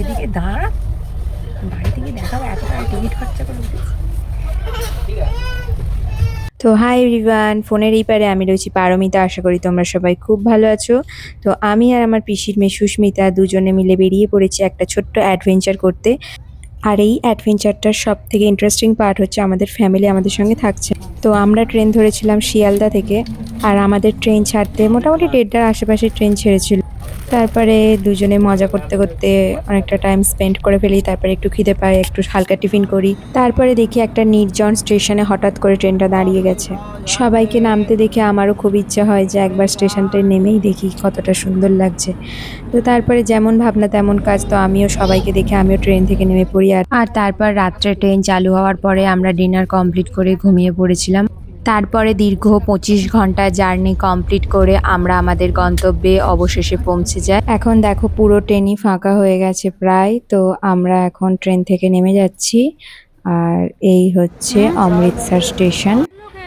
এদিকে দাঁড়া, বাড়ি থেকে দেখাবো এত টাকা টিকিট খরচা করে উঠেছি। তো হাই এভরিওয়ান, ফোনের এই পারে আমি রয়েছি পারমিতা। আশা করি তোমরা সবাই খুব ভালো আছো। তো আমি আর আমার পিসির মেয়ে সুস্মিতা দুজনে মিলে বেরিয়ে পড়েছি একটা ছোট্ট অ্যাডভেঞ্চার করতে। আর এই অ্যাডভেঞ্চারটার সব থেকে ইন্টারেস্টিং পার্ট হচ্ছে আমাদের ফ্যামিলি আমাদের সঙ্গে থাকছে। তো আমরা ট্রেন ধরেছিলাম শিয়ালদা থেকে, আর আমাদের ট্রেন ছাড়তে মোটামুটি 1:30টার আশেপাশে ট্রেন ছেড়েছিল। তারপরে দুজনে মজা করতে করতে অনেকটা টাইম স্পেন্ড করে ফেলি। তারপরে একটু খিদে পাই, একটু হালকা টিফিন করি। তারপরে দেখি একটা নির্জন স্টেশনে হঠাৎ করে ট্রেনটা দাঁড়িয়ে গেছে। সবাইকে নামতে দেখে আমারও খুব ইচ্ছা হয় যে একবার স্টেশনটায় নেমেই দেখি কতটা সুন্দর লাগছে। তো তারপরে যেমন ভাবনা তেমন কাজ, তো আমিও সবাইকে দেখে আমিও ট্রেন থেকে নেমে পড়ি। আর তারপর রাত্রে ট্রেন চালু হওয়ার পরে আমরা ডিনার কমপ্লিট করে ঘুমিয়ে পড়েছিলাম। তারপরে দীর্ঘ 25 ঘন্টা জার্নি কমপ্লিট করে আমরা আমাদের গন্তব্যে অবশেষে পৌঁছে যাই। এখন দেখো পুরো ট্রেনই ফাঁকা হয়ে গেছে প্রায়। তো আমরা এখন ট্রেন থেকে নেমে যাচ্ছি, আর এই হচ্ছে অমৃতসর স্টেশন।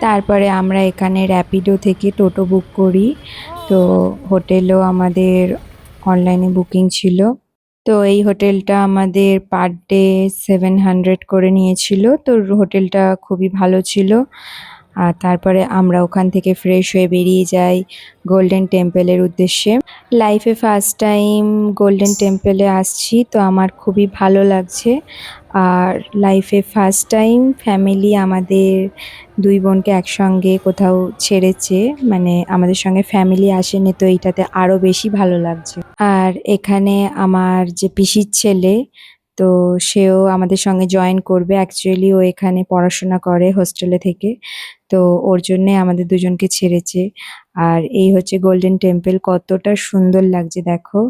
তারপরে আমরা এখানে র্যাপিডো থেকে টোটো বুক করি। তো হোটেলও আমাদের অনলাইনে বুকিং ছিল। তো এই হোটেলটা আমাদের পার ডে 700 করে নিয়েছিল। তো হোটেলটা খুবই ভালো ছিল। আর তারপরে আমরা ওখান থেকে ফ্রেশ হয়ে বেরিয়ে যাই গোল্ডেন টেম্পলের উদ্দেশ্যে। লাইফে ফার্স্ট টাইম গোল্ডেন টেম্পলে আসছি, তো আমার খুবই ভালো লাগছে। আর লাইফে ফার্স্ট টাইম ফ্যামিলি আমাদের দুই বোনকে একসঙ্গে কোথাও ছেড়েছে, মানে আমাদের সঙ্গে ফ্যামিলি আসেনি, তো এইটাতে আরও বেশি ভালো লাগছে। আর এখানে আমার যে পিসির ছেলে, তো সেও আমাদের সঙ্গে জয়েন করবে। অ্যাকচুয়ালি ও এখানে পড়াশোনা করে হোস্টেলে থেকে, তো ওর জন্যে আমাদের দুজনকে ছেড়েছে। আর এই হচ্ছে গোল্ডেন টেম্পল, কতটা সুন্দর লাগছে দেখো।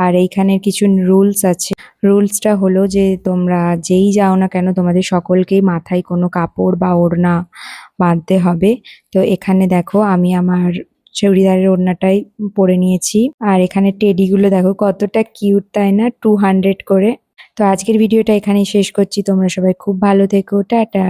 আর এইখানের কিছু রুলস আছে। রুলসটা হলো যে তোমরা যেই যাও না কেন তোমাদের সকলকেই মাথায় কোনো কাপড় বা ওড়না বাঁধতে হবে। তো এখানে দেখো আমি আমার চুড়িদারের ওড়নাটাই পরে নিয়েছি। আর এখানে টেডিগুলো দেখো কতটা কিউট, তাই না? 200 করে। তো আজকের ভিডিওটা এখানেই শেষ করছি। তোমরা সবাই খুব ভালো থেকো, টাটা।